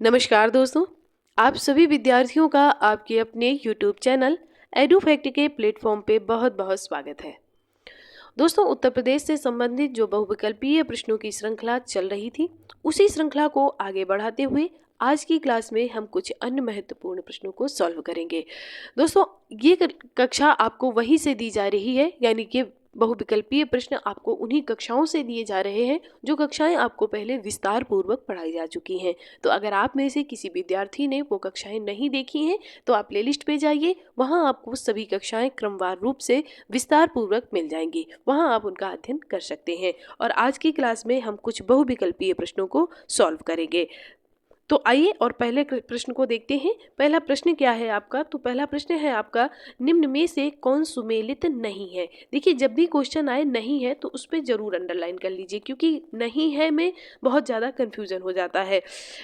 नमस्कार दोस्तों, आप सभी विद्यार्थियों का आपके अपने YouTube चैनल एडुफैक्ट के प्लेटफॉर्म पे बहुत बहुत स्वागत है। दोस्तों, उत्तर प्रदेश से संबंधित जो बहुविकल्पीय प्रश्नों की श्रृंखला चल रही थी, उसी श्रृंखला को आगे बढ़ाते हुए आज की क्लास में हम कुछ अन्य महत्वपूर्ण प्रश्नों को सॉल्व करेंगे। दोस्तों, ये कक्षा आपको वहीं से दी जा रही है, यानी कि बहुविकल्पीय प्रश्न आपको उन्हीं कक्षाओं से दिए जा रहे हैं जो कक्षाएं आपको पहले विस्तार पूर्वक पढ़ाई जा चुकी हैं। तो अगर आप में से किसी विद्यार्थी ने वो कक्षाएं नहीं देखी हैं तो आप प्लेलिस्ट पे जाइए, वहां आपको सभी कक्षाएं क्रमवार रूप से विस्तार पूर्वक मिल जाएंगी, वहां आप उनका अध्ययन कर सकते हैं। और आज की क्लास में हम कुछ बहुविकल्पीय प्रश्नों को सॉल्व करेंगे। तो आइए और पहले प्रश्न को देखते हैं। पहला प्रश्न क्या है आपका? तो पहला प्रश्न है आपका, निम्न में से कौन सुमेलित नहीं है? देखिए, जब भी क्वेश्चन आए नहीं है तो उस पर जरूर अंडरलाइन कर लीजिए, क्योंकि नहीं है में बहुत ज़्यादा कन्फ्यूजन हो जाता है।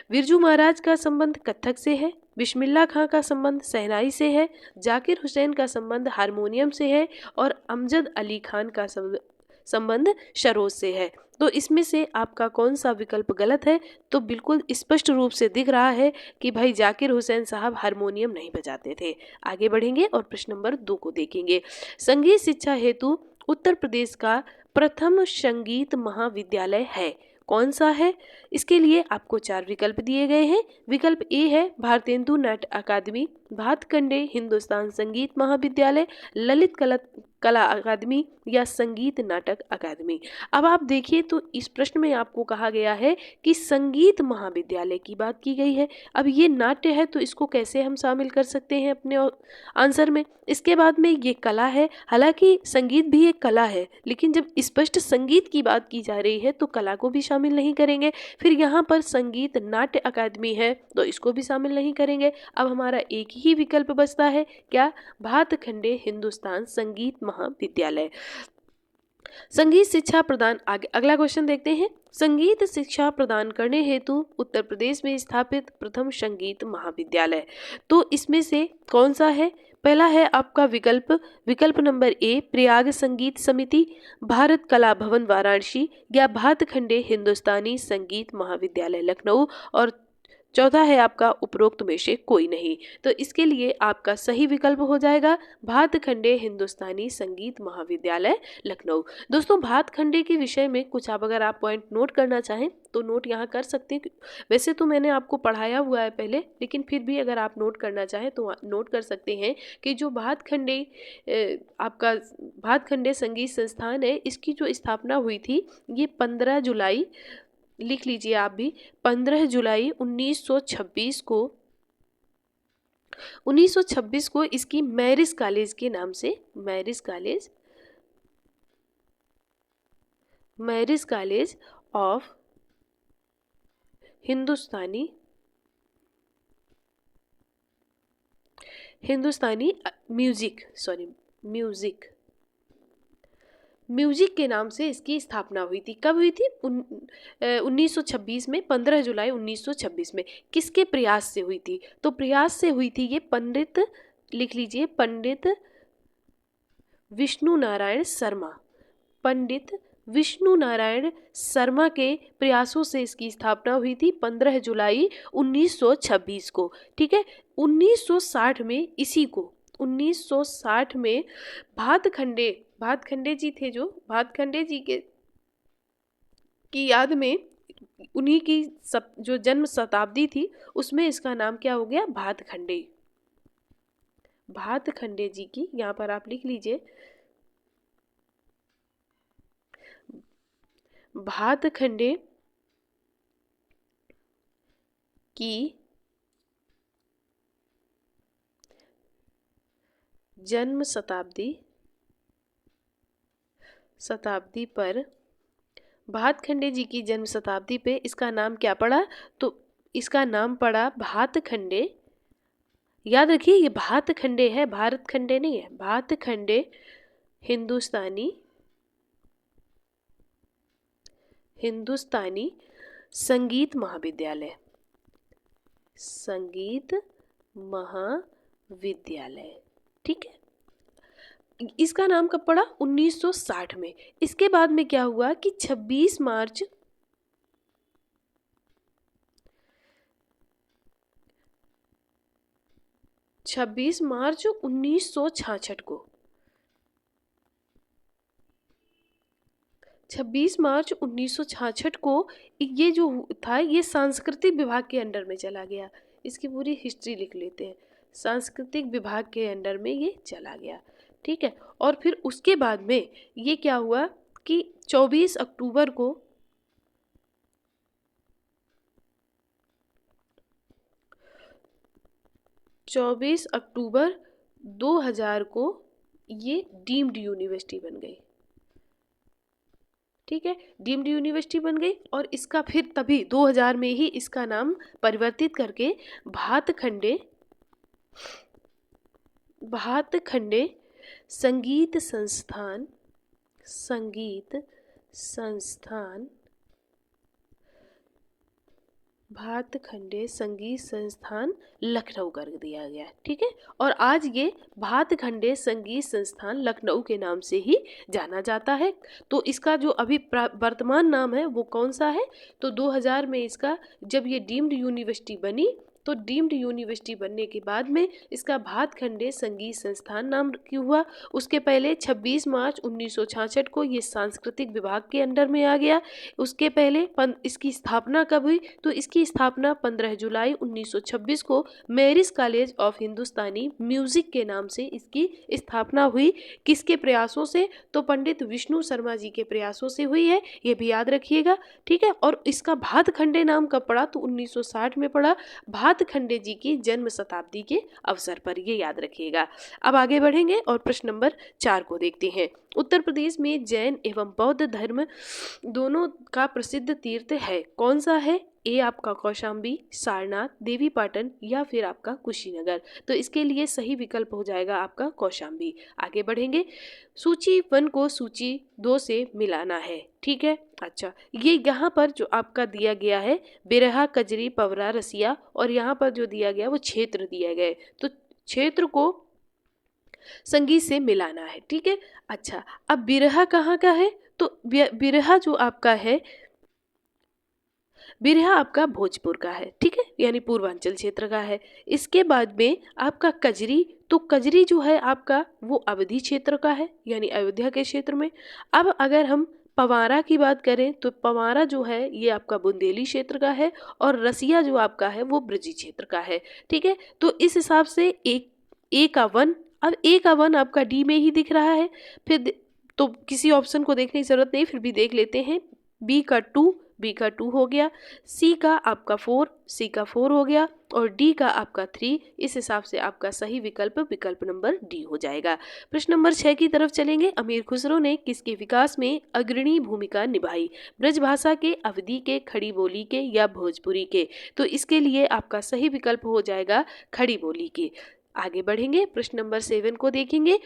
बिरजू महाराज का संबंध कत्थक से है, बिस्मिल्लाह खां का संबंध शहनाई से है, जाकिर हुसैन का संबंध हारमोनियम से है और अमजद अली खान का संबंध सरोज से है। तो इसमें से आपका कौन सा विकल्प गलत है? तो बिल्कुल स्पष्ट रूप से दिख रहा है कि भाई जाकिर हुसैन साहब हारमोनियम नहीं बजाते थे। आगे बढ़ेंगे और प्रश्न नंबर 2 को देखेंगे। संगीत शिक्षा हेतु उत्तर प्रदेश का प्रथम संगीत महाविद्यालय है, कौन सा है? इसके लिए आपको 4 विकल्प दिए गए हैं। विकल्प ए है भारतेंदु नाट्य अकादमी, भातखंडे हिंदुस्तान संगीत महाविद्यालय, ललित कला अकादमी या संगीत नाटक अकादमी। अब आप देखिए तो इस प्रश्न में आपको कहा गया है कि संगीत महाविद्यालय की बात की गई है। अब ये नाट्य है तो इसको कैसे हम शामिल कर सकते हैं अपने आंसर में? इसके बाद में ये कला है, हालांकि संगीत भी एक कला है, लेकिन जब स्पष्ट संगीत की बात की जा रही है तो कला को भी शामिल नहीं करेंगे। फिर यहाँ पर संगीत नाट्य अकादमी है तो इसको भी शामिल नहीं करेंगे। अब हमारा एक ही विकल्प बचता है, क्या? भातखंडे हिंदुस्तान संगीत महाविद्यालय। संगीत शिक्षा प्रदान, आगे अगला क्वेश्चन देखते हैं। संगीत शिक्षा प्रदान करने हेतु उत्तर प्रदेश में स्थापित प्रथम संगीत महाविद्यालय, तो इसमें से कौन सा है? पहला है आपका विकल्प नंबर ए प्रयाग संगीत समिति, भारत कला भवन वाराणसी या भातखंडे हिंदुस्तानी संगीत महाविद्यालय लखनऊ, और चौथा है आपका उपरोक्त में से कोई नहीं। तो इसके लिए आपका सही विकल्प हो जाएगा भातखंडे हिंदुस्तानी संगीत महाविद्यालय लखनऊ। दोस्तों, भातखंडे के विषय में कुछ आप अगर आप पॉइंट नोट करना चाहें तो नोट यहाँ कर सकते हैं। वैसे तो मैंने आपको पढ़ाया हुआ है पहले, लेकिन फिर भी अगर आप नोट करना चाहें तो नोट कर सकते हैं कि जो आपका भातखंडे संगीत संस्थान है, इसकी जो स्थापना हुई थी ये 15 जुलाई, लिख लीजिए आप भी, 15 जुलाई 1926 को इसकी मैरिज कॉलेज के नाम से, marriage college of Hindustani music के नाम से इसकी स्थापना हुई थी। कब हुई थी? 1926 में, 15 जुलाई 1926 में। किसके प्रयास से हुई थी? तो प्रयास से हुई थी ये पंडित, लिख लीजिए, पंडित विष्णु नारायण शर्मा के प्रयासों से इसकी स्थापना हुई थी 15 जुलाई 1926 को। ठीक है। 1960 में भातखंडे जी थे, जो भातखंडे जी की याद में उन्हीं की जो जन्म शताब्दी थी उसमें इसका नाम क्या हो गया? भातखंडे जी की, यहाँ पर आप लिख लीजिए, भातखंडे की जन्म शताब्दी पर, भातखंडे जी की जन्म शताब्दी पे इसका नाम क्या पड़ा? तो इसका नाम पड़ा भातखंडे। याद रखिए, ये भातखंडे है, भारतखंडे नहीं है। भातखंडे हिंदुस्तानी संगीत महाविद्यालय। ठीक है। इसका नाम कब पड़ा? 1960 में। इसके बाद में क्या हुआ कि 26 मार्च 26 मार्च 1966 को 26 मार्च 1966 को ये जो था ये सांस्कृतिक विभाग के अंडर में चला गया। इसकी पूरी हिस्ट्री लिख लेते हैं। सांस्कृतिक विभाग के अंडर में ये चला गया, ठीक है। और फिर उसके बाद में ये क्या हुआ कि 24 अक्टूबर को 2000 को ये डीम्ड यूनिवर्सिटी बन गई, ठीक है। डीम्ड यूनिवर्सिटी बन गई और इसका फिर तभी 2000 में ही इसका नाम परिवर्तित करके भातखंडे संगीत संस्थान भातखंडे संगीत संस्थान लखनऊ कर दिया गया, ठीक है। और आज ये भातखंडे संगीत संस्थान लखनऊ के नाम से ही जाना जाता है। तो इसका जो अभी वर्तमान नाम है वो कौन सा है, तो 2000 में इसका जब ये डीम्ड यूनिवर्सिटी बनी तो डीम्ड यूनिवर्सिटी बनने के बाद में इसका भातखंडे संगीत संस्थान नाम क्यों हुआ। उसके पहले 26 मार्च 1966 को ये सांस्कृतिक विभाग के अंडर में आ गया। उसके पहले इसकी स्थापना कब हुई, तो इसकी स्थापना 15 जुलाई 1926 को marriage college of Hindustani music के नाम से इसकी स्थापना हुई। किसके प्रयासों से, तो पंडित विष्णु शर्मा जी के प्रयासों से हुई है, ये भी याद रखिएगा, ठीक है। और इसका भातखंडे नाम कब पड़ा, तो 1960 में पड़ा, भातखंडे जी की जन्म शताब्दी के अवसर पर, ये याद रखिएगा। अब आगे बढ़ेंगे और प्रश्न नंबर 4 को देखते हैं। उत्तर प्रदेश में जैन एवं बौद्ध धर्म दोनों का प्रसिद्ध तीर्थ है, कौन सा है। ए आपका कौशाम्बी, सारनाथ, देवीपाटन या फिर आपका कुशीनगर। तो इसके लिए सही विकल्प हो जाएगा आपका कौशाम्बी। आगे बढ़ेंगे। सूची 1 को सूची 2 से मिलाना है, ठीक है। अच्छा, ये यहाँ पर जो आपका दिया गया है बिरहा, कजरी, पवरा, रसिया, और यहाँ पर जो दिया गया वो क्षेत्र दिए गए, तो क्षेत्र को संगीत से मिलाना है, ठीक है। अच्छा, अब बिरहा कहाँ का है, तो बिरहा जो आपका है, बिरहा आपका भोजपुर का है, ठीक है, यानी पूर्वांचल क्षेत्र का है। इसके बाद में आपका कजरी, तो कजरी जो है आपका वो अवधी क्षेत्र का है, यानी अयोध्या के क्षेत्र में। अब अगर हम पवारा की बात करें तो पवारा जो है ये आपका बुंदेली क्षेत्र का है, और रसिया जो आपका है वो ब्रजी क्षेत्र का है, ठीक है। तो इस हिसाब से ए का 1, अब ए का 1 आपका डी में ही दिख रहा है, फिर तो किसी ऑप्शन को देखने की जरूरत नहीं, फिर भी देख लेते हैं। बी का 2 हो गया, सी का आपका 4 हो गया, और डी का आपका 3। इस हिसाब से आपका सही विकल्प नंबर डी हो जाएगा। प्रश्न नंबर 6 की तरफ चलेंगे। अमीर खुसरो ने किसके विकास में अग्रणी भूमिका निभाई, ब्रजभाषा के, अवधी के, खड़ी बोली के या भोजपुरी के। तो इसके लिए आपका सही विकल्प हो जाएगा खड़ी बोली के। आगे बढ़ेंगे, प्रश्न नंबर 7 को देखेंगे।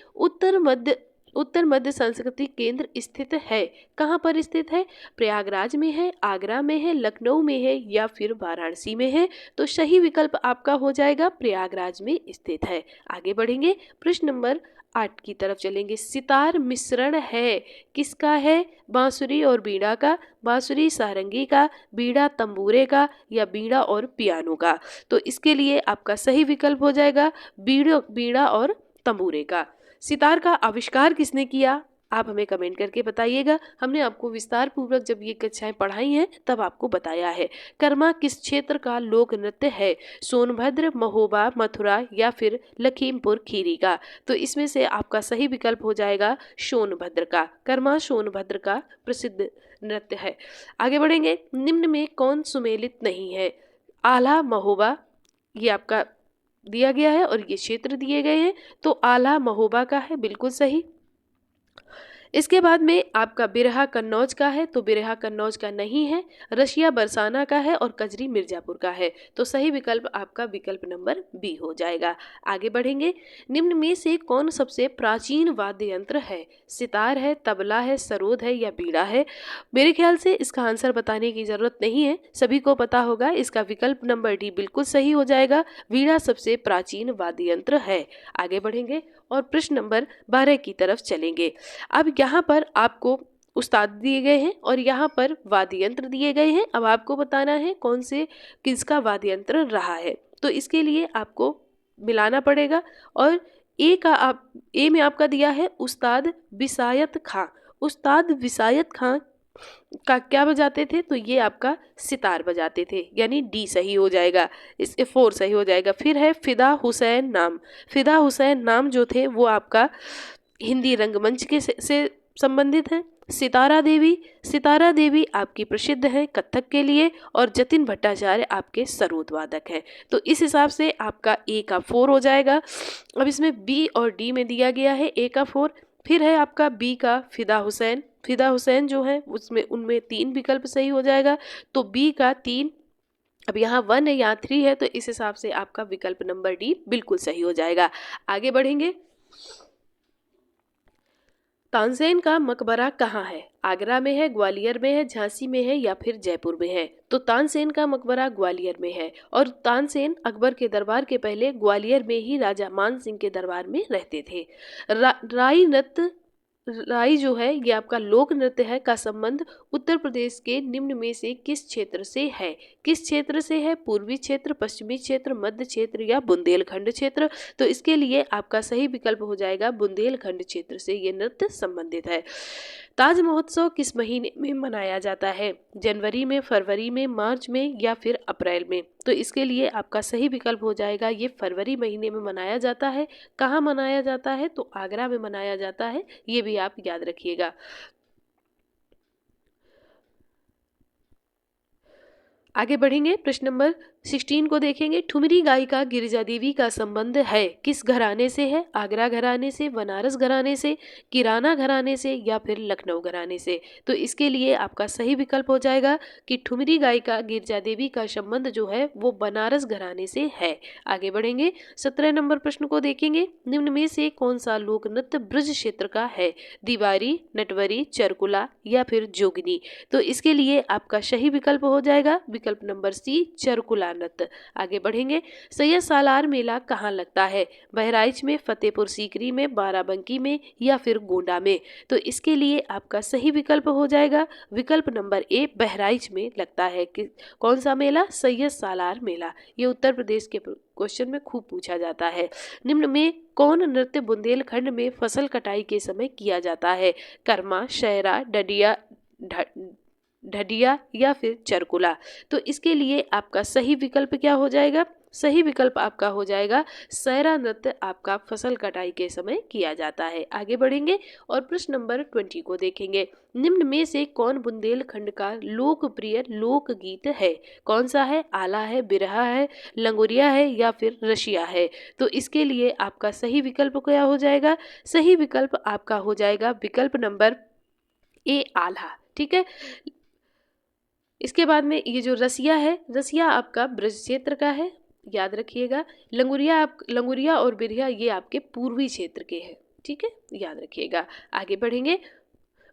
उत्तर मध्य सांस्कृतिक केंद्र स्थित है, कहाँ पर स्थित है, प्रयागराज में है, आगरा में है, लखनऊ में है या फिर वाराणसी में है। तो सही विकल्प आपका हो जाएगा प्रयागराज में स्थित है। आगे बढ़ेंगे, प्रश्न नंबर 8 की तरफ चलेंगे। सितार मिश्रण है, किसका है, बांसुरी और बीड़ा का, बांसुरी सारंगी का, बीड़ा तंबूरे का या बीड़ा और पियानो का। तो इसके लिए आपका सही विकल्प हो जाएगा बीड़ा और तंबूरे का। सितार का आविष्कार किसने किया, आप हमें कमेंट करके बताइएगा। हमने आपको विस्तार पूर्वक जब ये कक्षाएं पढ़ाई हैं तब आपको बताया है। कर्मा किस क्षेत्र का लोक नृत्य है, सोनभद्र, महोबा, मथुरा या फिर लखीमपुर खीरी का। तो इसमें से आपका सही विकल्प हो जाएगा सोनभद्र का। कर्मा सोनभद्र का प्रसिद्ध नृत्य है। आगे बढ़ेंगे। निम्न में कौन सुमेलित नहीं है, आल्हा, महोबा, ये आपका दिया गया है और ये क्षेत्र दिए गए हैं, तो आल्हा महोबा का है, बिल्कुल सही। इसके बाद में आपका बिरहा कन्नौज का है, तो बिरहा कन्नौज का नहीं है। रशिया बरसाना का है और कजरी मिर्जापुर का है। तो सही विकल्प आपका विकल्प नंबर बी हो जाएगा। आगे बढ़ेंगे। निम्न में से कौन सबसे प्राचीन वाद्य यंत्र है, सितार है, तबला है, सरोद है या बीड़ा है। मेरे ख्याल से इसका आंसर बताने की जरूरत नहीं है, सभी को पता होगा। इसका विकल्प नंबर डी बिल्कुल सही हो जाएगा, बीड़ा सबसे प्राचीन वाद्य यंत्र है। आगे बढ़ेंगे और प्रश्न नंबर 12 की तरफ चलेंगे। अब यहाँ पर आपको उस्ताद दिए गए हैं और यहाँ पर वाद्य यंत्र दिए गए हैं। अब आपको बताना है कौन से किसका वाद्य यंत्र रहा है। तो इसके लिए आपको मिलाना पड़ेगा। और ए में आपका दिया है उस्ताद विसायत खां। उस्ताद विसायत खां का क्या बजाते थे? तो ये आपका सितार बजाते थे, यानी डी सही हो जाएगा, इसके 4 सही हो जाएगा। फिर है फिदा हुसैन नाम। फिदा हुसैन नाम जो थे वो आपका हिंदी रंगमंच के से संबंधित हैं। सितारा देवी आपकी प्रसिद्ध है कथक के लिए, और जतिन भट्टाचार्य आपके सरोद वादक हैं। तो इस हिसाब से आपका ए का 4 हो जाएगा। अब इसमें बी और डी में दिया गया है ए का 4। फिर है आपका बी का फिदा हुसैन जो है उसमें उनमें 3 विकल्प सही हो जाएगा, तो बी का 3। अब यहाँ 1 है, यहाँ 3 है, तो इस हिसाब से आपका विकल्प नंबर डी बिल्कुल सही हो जाएगा। आगे बढ़ेंगे। तानसेन का मकबरा कहाँ है? आगरा में है, ग्वालियर में है, झांसी में है या फिर जयपुर में है? तो तानसेन का मकबरा ग्वालियर में है। और तानसेन अकबर के दरबार के पहले ग्वालियर में ही राजा मान सिंह के दरबार में रहते थे। राई जो है ये आपका लोक नृत्य है का संबंध उत्तर प्रदेश के निम्न में से किस क्षेत्र से है? किस क्षेत्र से है? पूर्वी क्षेत्र, पश्चिमी क्षेत्र, मध्य क्षेत्र या बुंदेलखंड क्षेत्र? तो इसके लिए आपका सही विकल्प हो जाएगा बुंदेलखंड क्षेत्र से ये नृत्य संबंधित है। ताज महोत्सव किस महीने में मनाया जाता है? जनवरी में, फरवरी में, मार्च में या फिर अप्रैल में? तो इसके लिए आपका सही विकल्प हो जाएगा ये फरवरी महीने में मनाया जाता है। कहाँ मनाया जाता है? तो आगरा में मनाया जाता है, ये भी आप याद रखिएगा। आगे बढ़ेंगे, प्रश्न नंबर 16 को देखेंगे। ठुमरी गायिका गिरिजा देवी का संबंध है किस घराने से है? आगरा घराने से, बनारस घराने से, किराना घराने से या फिर लखनऊ घराने से? तो इसके लिए आपका सही विकल्प हो जाएगा कि ठुमरी गायिका गिरिजा देवी का संबंध जो है वो बनारस घराने से है। आगे बढ़ेंगे, 17 नंबर प्रश्न को देखेंगे। निम्न में से कौन सा लोक नृत्य ब्रज क्षेत्र का है? दीवारी, नटवरी, चरकुला या फिर जोगनी? तो इसके लिए आपका सही विकल्प हो जाएगा विकल्प नंबर सी, चरकुला नृत्य। आगे बढ़ेंगे, सैयद सालार मेला कहाँ लगता है? बहराइच में, फतेहपुर सीकरी में, बाराबंकी में या फिर गोंडा में? तो इसके लिए आपका सही विकल्प हो जाएगा विकल्प नंबर ए, बहराइच में लगता है। कौन सा मेला? सैयद सालार मेला। ये उत्तर प्रदेश के क्वेश्चन में खूब पूछा जाता है। निम्न में कौन नृत्य बुंदेलखंड में फसल कटाई के समय किया जाता है? कर्मा, शायरा, ढडिया या फिर चरकुला? तो इसके लिए आपका सही विकल्प क्या हो जाएगा? सही विकल्प आपका हो जाएगा सैरा नृत्य आपका फसल कटाई के समय किया जाता है। आगे बढ़ेंगे और प्रश्न नंबर 20 को देखेंगे। निम्न में से कौन बुंदेलखंड का लोकप्रिय लोकगीत है? कौन सा है? आला है, बिरहा है, लंगोरिया है या फिर रशिया है? तो इसके लिए आपका सही विकल्प क्या हो जाएगा? सही विकल्प आपका हो जाएगा विकल्प नंबर ए, आल्हा। ठीक है। इसके बाद में ये जो रसिया है, रसिया आपका ब्रज क्षेत्र का है, याद रखिएगा। लंगुरिया और बिरहा ये आपके पूर्वी क्षेत्र के हैं। ठीक है, याद रखिएगा। आगे बढ़ेंगे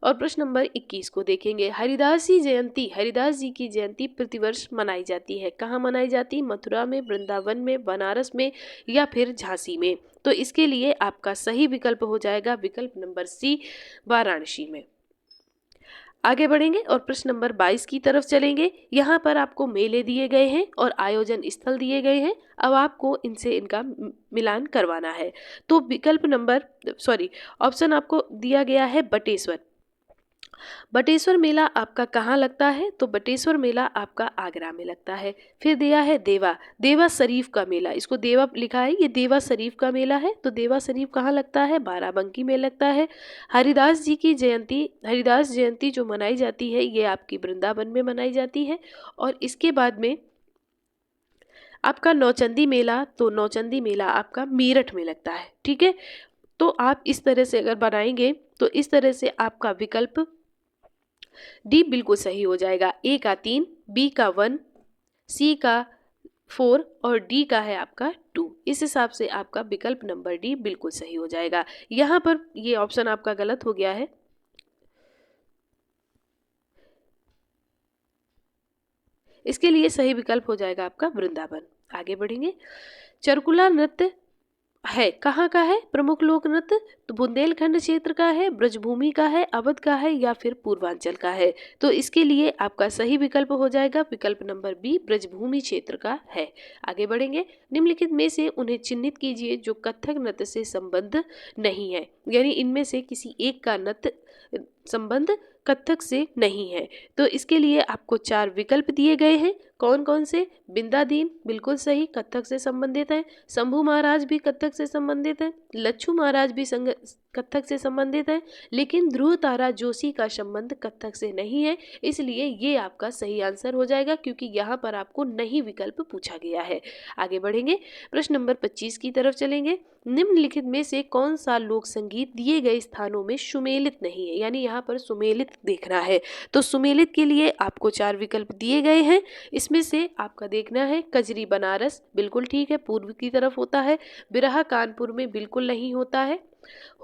और प्रश्न नंबर 21 को देखेंगे। हरिदास जी की जयंती प्रतिवर्ष मनाई जाती है। कहाँ मनाई जाती? मथुरा में, वृंदावन में, बनारस में या फिर झांसी में? तो इसके लिए आपका सही विकल्प हो जाएगा विकल्प नंबर सी, वाराणसी में। आगे बढ़ेंगे और प्रश्न नंबर 22 की तरफ चलेंगे। यहाँ पर आपको मेले दिए गए हैं और आयोजन स्थल दिए गए हैं। अब आपको इनका मिलान करवाना है। तो ऑप्शन आपको दिया गया है बटेश्वर। बटेश्वर मेला आपका कहाँ लगता है? तो बटेश्वर मेला आपका आगरा में लगता है। फिर दिया है देवा शरीफ का मेला, इसको देवा लिखा है, ये देवा शरीफ का मेला है। तो देवा शरीफ कहाँ लगता है? बाराबंकी में लगता है। हरिदास जयंती जो मनाई जाती है ये आपकी वृंदावन में मनाई जाती है। और इसके बाद में आपका नौचंदी मेला, तो नौचंदी मेला आपका मेरठ में लगता है। ठीक है, तो आप इस तरह से अगर बनाएंगे तो इस तरह से आपका विकल्प डी बिल्कुल सही हो जाएगा। ए का 3, बी का 1, सी का 4 और डी का है आपका 2। इस हिसाब से आपका विकल्प नंबर डी बिल्कुल सही हो जाएगा। यहाँ पर ये ऑप्शन आपका गलत हो गया है। इसके लिए सही विकल्प हो जाएगा आपका वृंदावन। आगे बढ़ेंगे। चरकुला नृत्य है, कहाँ का है प्रमुख लोक नृत्य? तो बुंदेलखंड क्षेत्र का है, ब्रजभूमि का है, अवध का है या फिर पूर्वांचल का है? तो इसके लिए आपका सही विकल्प हो जाएगा विकल्प नंबर बी, ब्रजभूमि क्षेत्र का है। आगे बढ़ेंगे। निम्नलिखित में से उन्हें चिन्हित कीजिए जो कथक नृत्य से संबद्ध नहीं है, यानी इनमें से किसी एक का नृत्य संबंध कथक से नहीं है। तो इसके लिए आपको 4 विकल्प दिए गए हैं। कौन कौन से? बिंदादीन बिल्कुल सही, कथक से संबंधित है। शंभू महाराज भी कथक से संबंधित है। लच्छू महाराज भी कथक से संबंधित है, लेकिन ध्रुव तारा जोशी का संबंध कथक से नहीं है, इसलिए ये आपका सही आंसर हो जाएगा क्योंकि यहाँ पर आपको नहीं विकल्प पूछा गया है। आगे बढ़ेंगे। प्रश्न नंबर 25 की तरफ चलेंगे। निम्नलिखित में से कौन सा लोक संगीत दिए गए स्थानों में सुमेलित नहीं है, यानी यहाँ पर सुमेलित देखना है। तो सुमेलित के लिए आपको 4 विकल्प दिए गए हैं। इसमें से आपका देखना है कजरी बनारस, बिल्कुल ठीक है, पूर्व की तरफ होता है। बिरहा कानपुर में बिल्कुल नहीं होता है।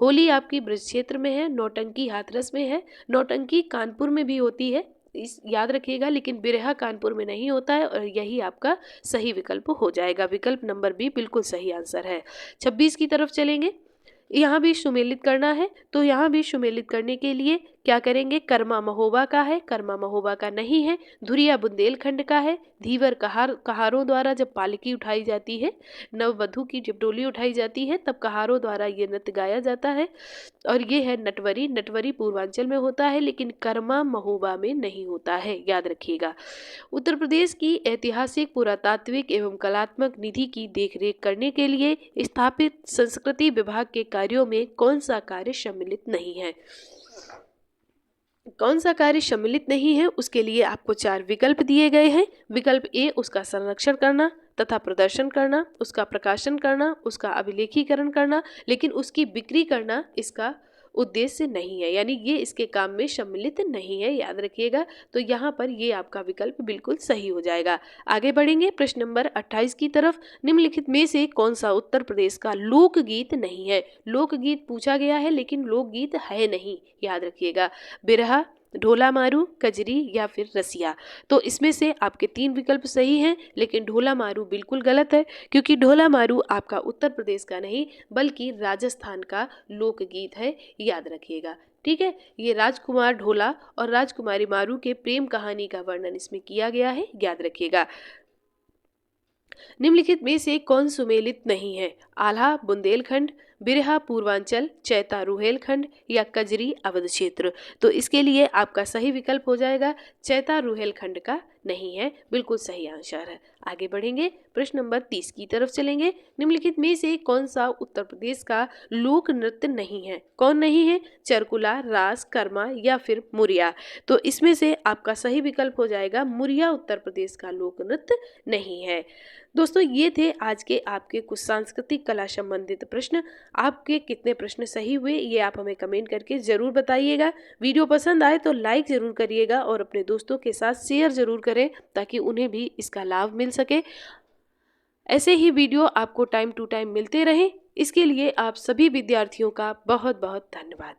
होली आपकी ब्रज क्षेत्र में है। नौटंकी हाथरस में है। नौटंकी कानपुर में भी होती है, इस याद रखिएगा, लेकिन बिरहा कानपुर में नहीं होता है और यही आपका सही विकल्प हो जाएगा। विकल्प नंबर बी बिल्कुल सही आंसर है। 26 की तरफ चलेंगे। यहाँ भी सुमेलित करना है, तो यहाँ भी सुमेलित करने के लिए क्या करेंगे? कर्मा महोबा का है, कर्मा महोबा का नहीं है। धुरिया बुंदेलखंड का है। धीवर कहारों द्वारा जब पालकी उठाई जाती है, नववधु की जब डोली उठाई जाती है, तब कहारों द्वारा ये नृत्य गाया जाता है। और ये है नटवरी, नटवरी पूर्वांचल में होता है लेकिन कर्मा महोबा में नहीं होता है, याद रखिएगा। उत्तर प्रदेश की ऐतिहासिक, पुरातात्विक एवं कलात्मक निधि की देखरेख करने के लिए स्थापित संस्कृति विभाग के कार्यों में कौन सा कार्य सम्मिलित नहीं है? कौन सा कार्य सम्मिलित नहीं है, उसके लिए आपको 4 विकल्प दिए गए हैं। विकल्प ए, उसका संरक्षण करना तथा प्रदर्शन करना, उसका प्रकाशन करना, उसका अभिलेखीकरण करना, लेकिन उसकी बिक्री करना इसका उद्देश्य नहीं है, यानी ये इसके काम में सम्मिलित नहीं है, याद रखिएगा। तो यहाँ पर ये आपका विकल्प बिल्कुल सही हो जाएगा। आगे बढ़ेंगे प्रश्न नंबर 28 की तरफ। निम्नलिखित में से कौन सा उत्तर प्रदेश का लोकगीत नहीं है? लोकगीत पूछा गया है लेकिन लोकगीत है नहीं, याद रखिएगा। बिरहा, ढोला मारू, कजरी या फिर रसिया। तो इसमें से आपके 3 विकल्प सही हैं, लेकिन ढोला मारू बिल्कुल गलत है क्योंकि ढोला मारू आपका उत्तर प्रदेश का नहीं बल्कि राजस्थान का लोकगीत है, याद रखिएगा। ठीक है, ये राजकुमार ढोला और राजकुमारी मारू के प्रेम कहानी का वर्णन इसमें किया गया है, याद रखिएगा। निम्नलिखित में से कौन सुमेलित नहीं है? आल्हा बुंदेलखंड, बिरहा पूर्वांचल, चैता रुहेलखंड या कजरी अवध क्षेत्र। तो इसके लिए आपका सही विकल्प हो जाएगा चैता रुहेलखंड का नहीं है, बिल्कुल सही आंसर है। आगे बढ़ेंगे। प्रश्न नंबर 30 की तरफ चलेंगे। निम्नलिखित में से कौन सा उत्तर प्रदेश का लोक नृत्य नहीं है? कौन नहीं है? चरकुला, रास, कर्मा या फिर मुरिया। तो इसमें से आपका सही विकल्प हो जाएगा मुरिया उत्तर प्रदेश का लोक नृत्य नहीं है। दोस्तों, ये थे आज के आपके कुछ सांस्कृतिक कला संबंधित प्रश्न। आपके कितने प्रश्न सही हुए ये आप हमें कमेंट करके ज़रूर बताइएगा। वीडियो पसंद आए तो लाइक ज़रूर करिएगा और अपने दोस्तों के साथ शेयर ज़रूर करें ताकि उन्हें भी इसका लाभ मिल सके। ऐसे ही वीडियो आपको टाइम टू टाइम मिलते रहें, इसके लिए आप सभी विद्यार्थियों का बहुत बहुत धन्यवाद।